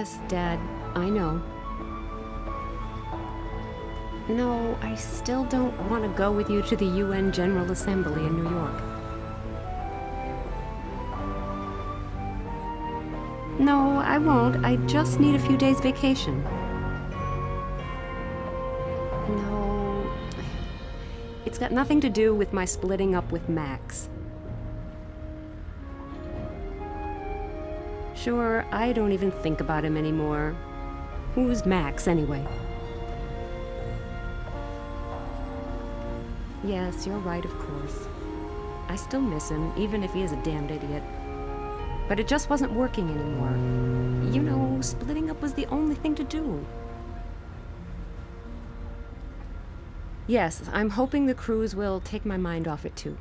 Yes, Dad, I know. No, I still don't want to go with you to the UN General Assembly in New York. No, I won't. I just need a few days vacation. No, it's got nothing to do with my splitting up with Max. Sure, I don't even think about him anymore. Who's Max, anyway? Yes, you're right, of course. I still miss him, even if he is a damned idiot. But it just wasn't working anymore. You know, splitting up was the only thing to do. Yes, I'm hoping the cruise will take my mind off it, too.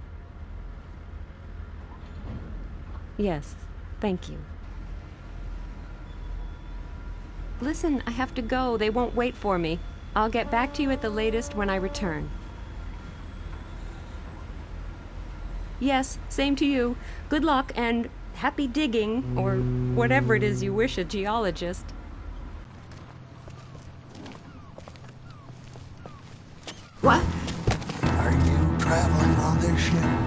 Yes, thank you. Listen, I have to go. They won't wait for me. I'll get back to you at the latest when I return. Yes, same to you. Good luck and happy digging, or whatever it is you wish a geologist. What? Are you traveling on this ship?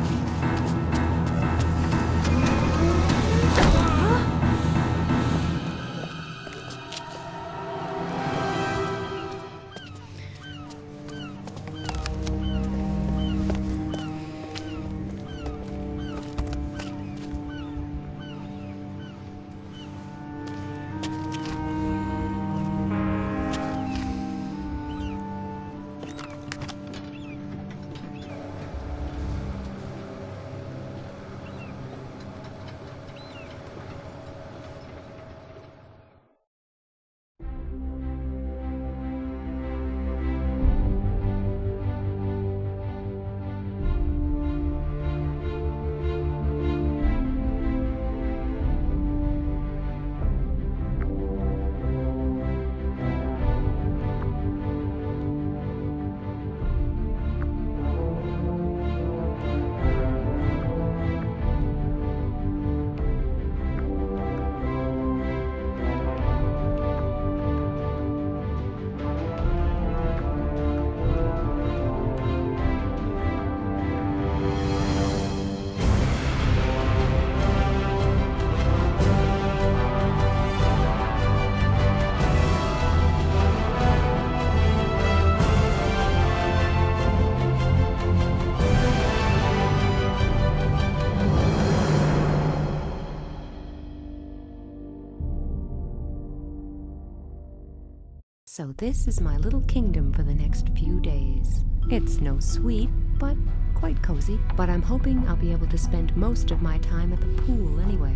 So this is my little kingdom for the next few days. It's no suite, but quite cozy. But I'm hoping I'll be able to spend most of my time at the pool anyway.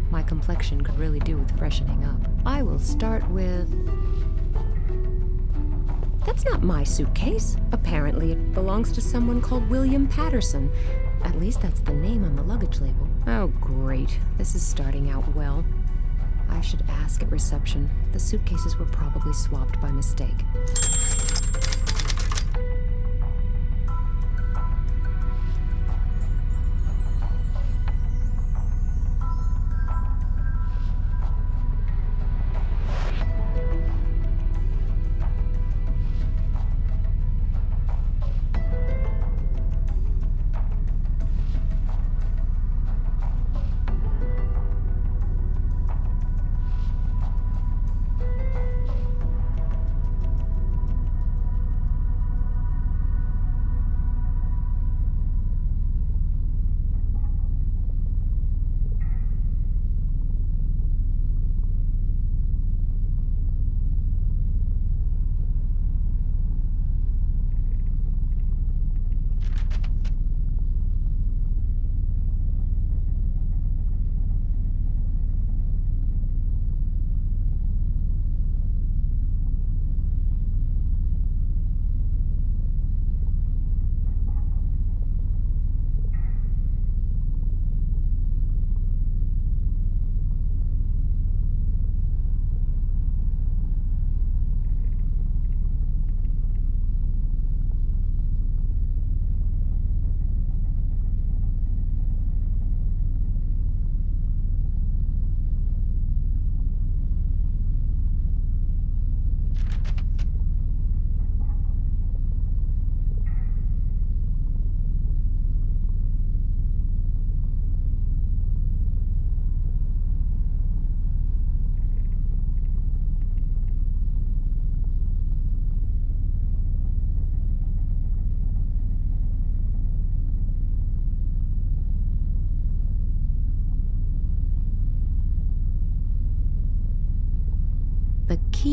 My complexion could really do with freshening up. I will start with... That's not my suitcase. Apparently it belongs to someone called William Patterson. At least that's the name on the luggage label. Oh great, this is starting out well. I should ask at reception. The suitcases were probably swapped by mistake.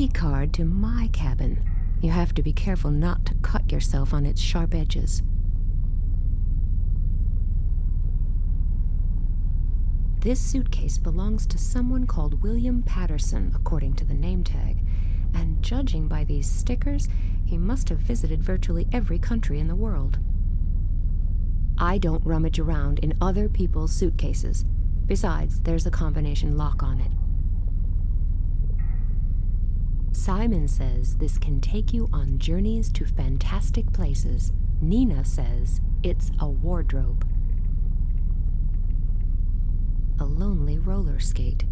key card to my cabin. You have to be careful not to cut yourself on its sharp edges. This suitcase belongs to someone called William Patterson, according to the name tag. And judging by these stickers, he must have visited virtually every country in the world. I don't rummage around in other people's suitcases. Besides, there's a combination lock on it. Simon says this can take you on journeys to fantastic places. Nina says it's a wardrobe. A lonely roller skate.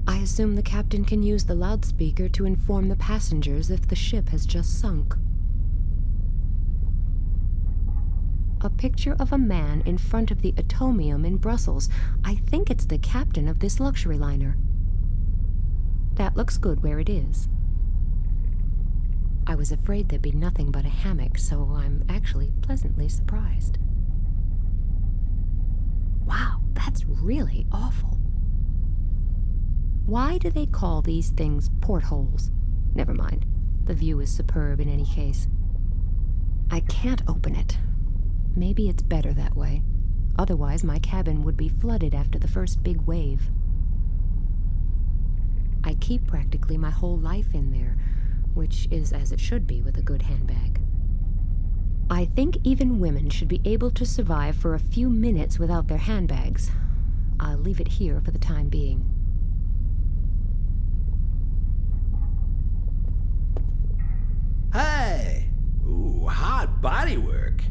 I assume the captain can use the loudspeaker to inform the passengers if the ship has just sunk. A picture of a man in front of the Atomium in Brussels. I think it's the captain of this luxury liner. That looks good where it is. I was afraid there'd be nothing but a hammock, so I'm actually pleasantly surprised. Wow, that's really awful. Why do they call these things portholes? Never mind. The view is superb in any case. I can't open it. Maybe it's better that way. Otherwise, my cabin would be flooded after the first big wave. I keep practically my whole life in there, which is as it should be with a good handbag. I think even women should be able to survive for a few minutes without their handbags. I'll leave it here for the time being. Hey! Ooh, hot body work.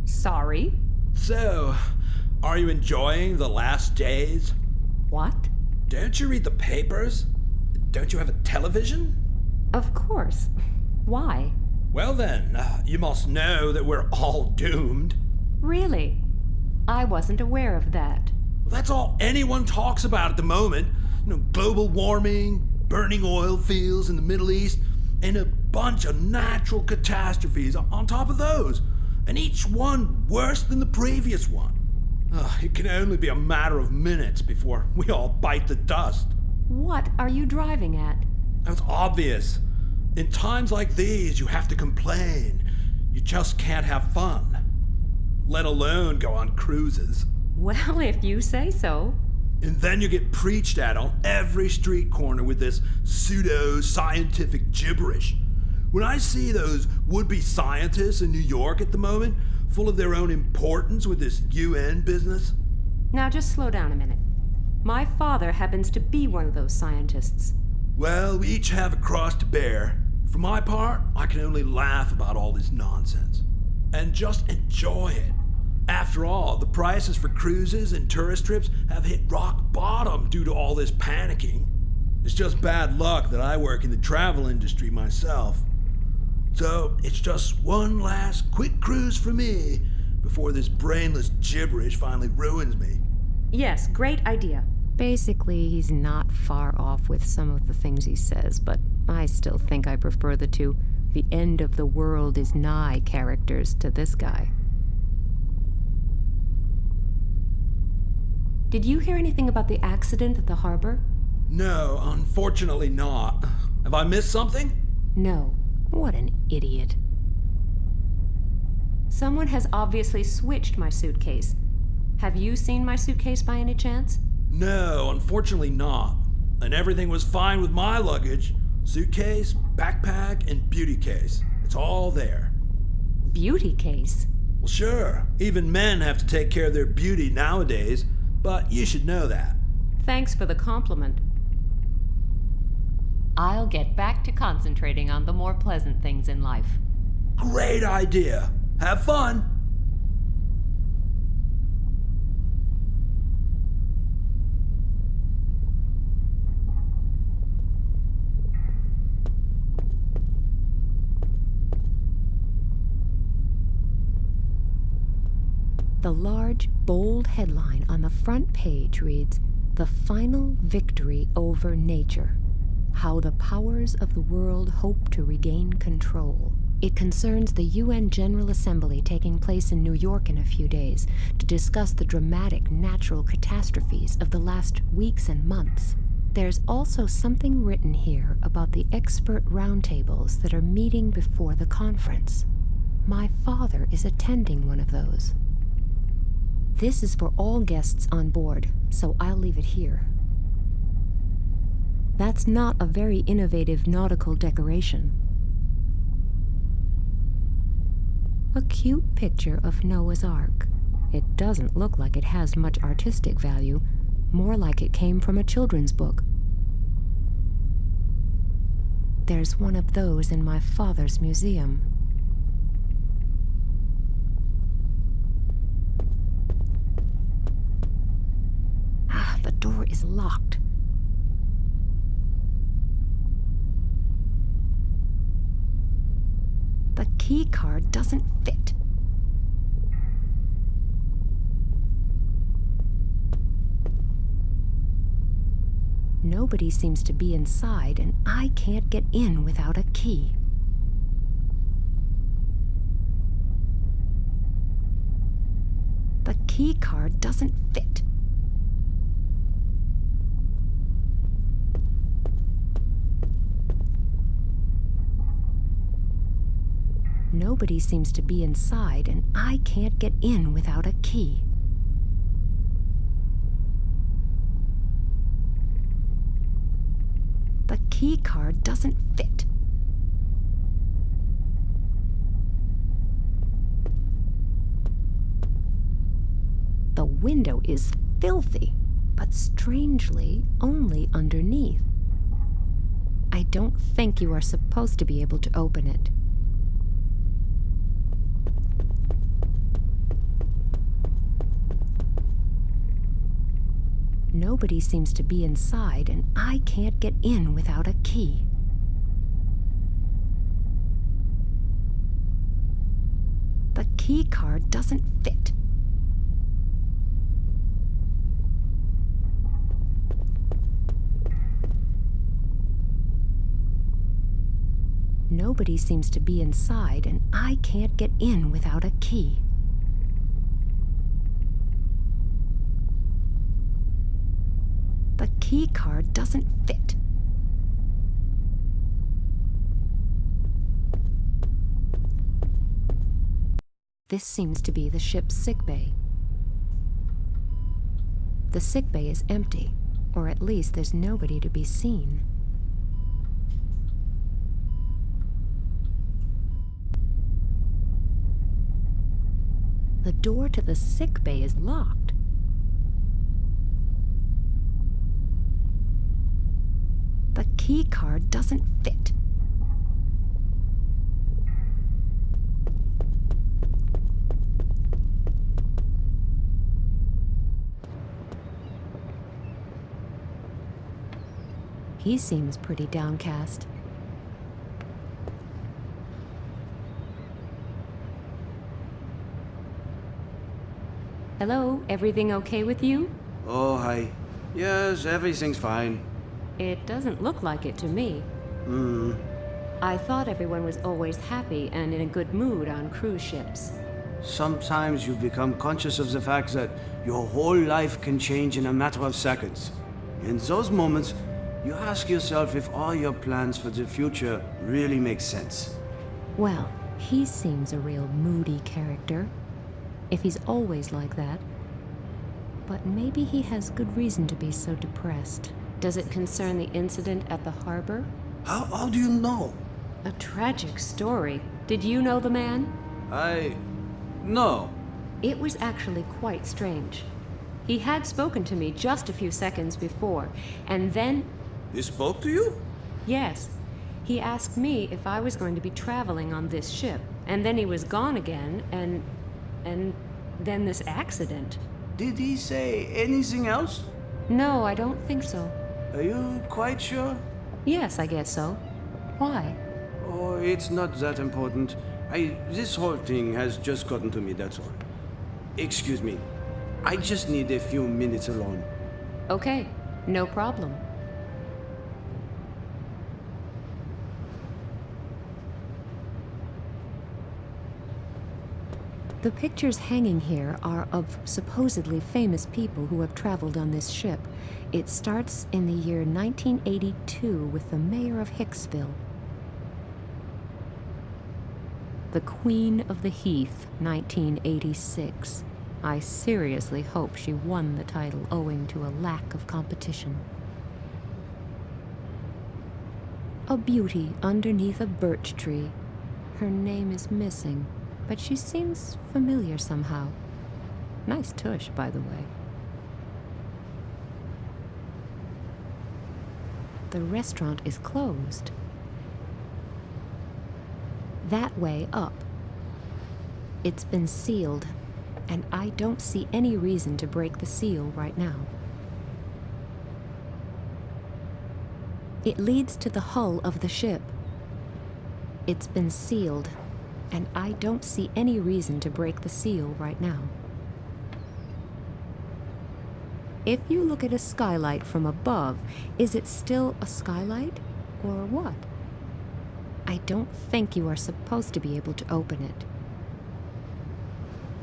Sorry? So, are you enjoying the last days? What? Don't you read the papers? Don't you have a television? Of course. Why? Well then, you must know that we're all doomed. Really? I wasn't aware of that. Well, that's all anyone talks about at the moment. Global warming, burning oil fields in the Middle East, and a bunch of natural catastrophes on top of those. And each one worse than the previous one. It can only be a matter of minutes before we all bite the dust. What are you driving at? That's obvious. In times like these, you have to complain. You just can't have fun. Let alone go on cruises. Well, if you say so. And then you get preached at on every street corner with this pseudo-scientific gibberish. When I see those would-be scientists in New York at the moment, full of their own importance with this UN business. Now just slow down a minute. My father happens to be one of those scientists. Well, we each have a cross to bear. For my part, I can only laugh about all this nonsense. And just enjoy it. After all, the prices for cruises and tourist trips have hit rock bottom due to all this panicking. It's just bad luck that I work in the travel industry myself. So it's just one last quick cruise for me before this brainless gibberish finally ruins me. Yes, great idea. Basically, he's not far off with some of the things he says, but I still think I prefer the two "the end of the world is nigh" characters to this guy. Did you hear anything about the accident at the harbor? No, unfortunately not. Have I missed something? No. What an idiot. Someone has obviously switched my suitcase. Have you seen my suitcase by any chance? No, unfortunately not. And everything was fine with my luggage. Suitcase, backpack, and beauty case. It's all there. Beauty case? Well, sure. Even men have to take care of their beauty nowadays, but you should know that. Thanks for the compliment. I'll get back to concentrating on the more pleasant things in life. Great idea. Have fun. The large, bold headline on the front page reads, "The Final Victory Over Nature. How the Powers of the World Hope to Regain Control." It concerns the UN General Assembly taking place in New York in a few days to discuss the dramatic natural catastrophes of the last weeks and months. There's also something written here about the expert roundtables that are meeting before the conference. My father is attending one of those. This is for all guests on board, so I'll leave it here. That's not a very innovative nautical decoration. A cute picture of Noah's Ark. It doesn't look like it has much artistic value, more like it came from a children's book. There's one of those in my father's museum. The door is locked. The key card doesn't fit. Nobody seems to be inside, and I can't get in without a key. The key card doesn't fit. Nobody seems to be inside, and I can't get in without a key. The key card doesn't fit. The window is filthy, but strangely only underneath. I don't think you are supposed to be able to open it. Nobody seems to be inside, and I can't get in without a key. The key card doesn't fit. Nobody seems to be inside, and I can't get in without a key. The key card doesn't fit. This seems to be the ship's sickbay. The sickbay is empty, or at least there's nobody to be seen. The door to the sickbay is locked. The key card doesn't fit. He seems pretty downcast. Hello, everything okay with you? Oh, hi. Yes, everything's fine. It doesn't look like it to me. I thought everyone was always happy and in a good mood on cruise ships. Sometimes you become conscious of the fact that your whole life can change in a matter of seconds. In those moments, you ask yourself if all your plans for the future really make sense. Well, he seems a real moody character. If he's always like that. But maybe he has good reason to be so depressed. Does it concern the incident at the harbor? How do you know? A tragic story. Did you know the man? No. It was actually quite strange. He had spoken to me just a few seconds before, and then... He spoke to you? Yes. He asked me if I was going to be traveling on this ship, and then he was gone again, and then this accident. Did he say anything else? No, I don't think so. Are you quite sure? Yes, I guess so. Why? Oh, it's not that important. This whole thing has just gotten to me, that's all. Excuse me. I just need a few minutes alone. Okay, no problem. The pictures hanging here are of supposedly famous people who have traveled on this ship. It starts in the year 1982 with the mayor of Hicksville. The Queen of the Heath, 1986. I seriously hope she won the title owing to a lack of competition. A beauty underneath a birch tree. Her name is missing, but she seems familiar somehow. Nice tush, by the way. The restaurant is closed. That way up. It's been sealed, and I don't see any reason to break the seal right now. It leads to the hull of the ship. It's been sealed, and I don't see any reason to break the seal right now. If you look at a skylight from above, is it still a skylight, or what? I don't think you are supposed to be able to open it.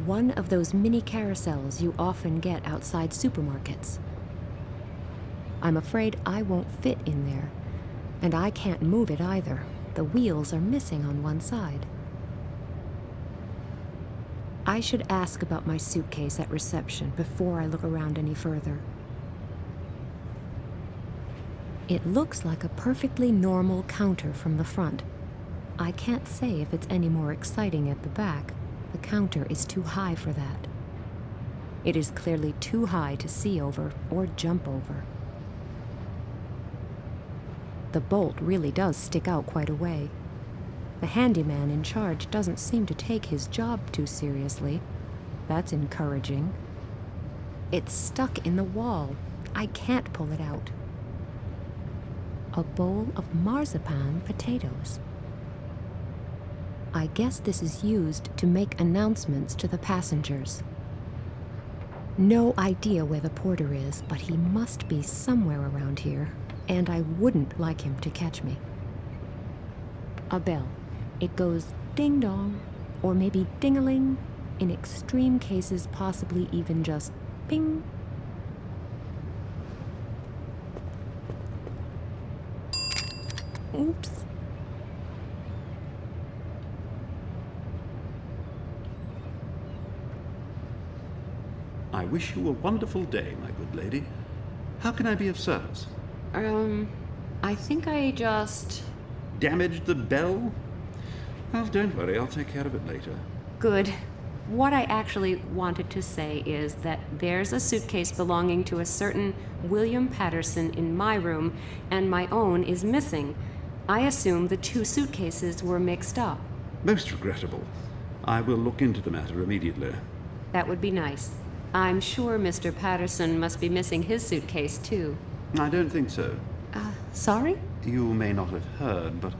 One of those mini carousels you often get outside supermarkets. I'm afraid I won't fit in there, and I can't move it either. The wheels are missing on one side. I should ask about my suitcase at reception before I look around any further. It looks like a perfectly normal counter from the front. I can't say if it's any more exciting at the back. The counter is too high for that. It is clearly too high to see over or jump over. The bolt really does stick out quite a way. The handyman in charge doesn't seem to take his job too seriously. That's encouraging. It's stuck in the wall. I can't pull it out. A bowl of marzipan potatoes. I guess this is used to make announcements to the passengers. No idea where the porter is, but he must be somewhere around here, and I wouldn't like him to catch me. A bell. It goes ding-dong, or maybe ding-a-ling, in extreme cases possibly even just ping. Oops. I wish you a wonderful day, my good lady. How can I be of service? I think I just... Damaged the bell? Well, don't worry, I'll take care of it later. Good. What I actually wanted to say is that there's a suitcase belonging to a certain William Patterson in my room, and my own is missing. I assume the two suitcases were mixed up. Most regrettable. I will look into the matter immediately. That would be nice. I'm sure Mr. Patterson must be missing his suitcase, too. I don't think so. Sorry? You may not have heard, but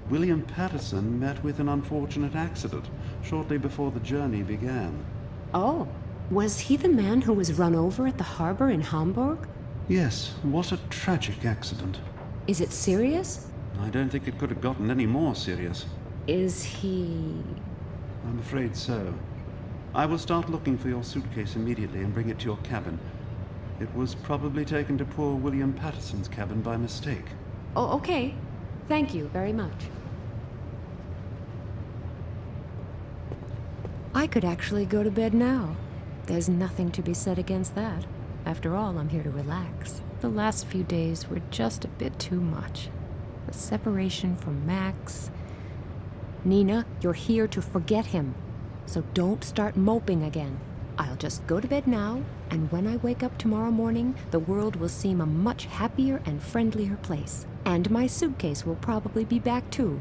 William Patterson met with an unfortunate accident shortly before the journey began. Oh, was he the man who was run over at the harbor in Hamburg? Yes, what a tragic accident. Is it serious? I don't think it could have gotten any more serious. Is he... I'm afraid so. I will start looking for your suitcase immediately and bring it to your cabin. It was probably taken to poor William Patterson's cabin by mistake. Oh, okay. Thank you very much. I could actually go to bed now. There's nothing to be said against that. After all, I'm here to relax. The last few days were just a bit too much. The separation from Max. Nina, you're here to forget him. So don't start moping again. I'll just go to bed now, and when I wake up tomorrow morning, the world will seem a much happier and friendlier place. And my suitcase will probably be back too.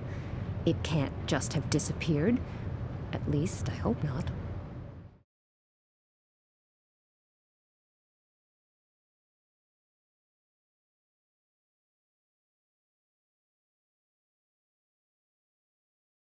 It can't just have disappeared. At least, I hope not.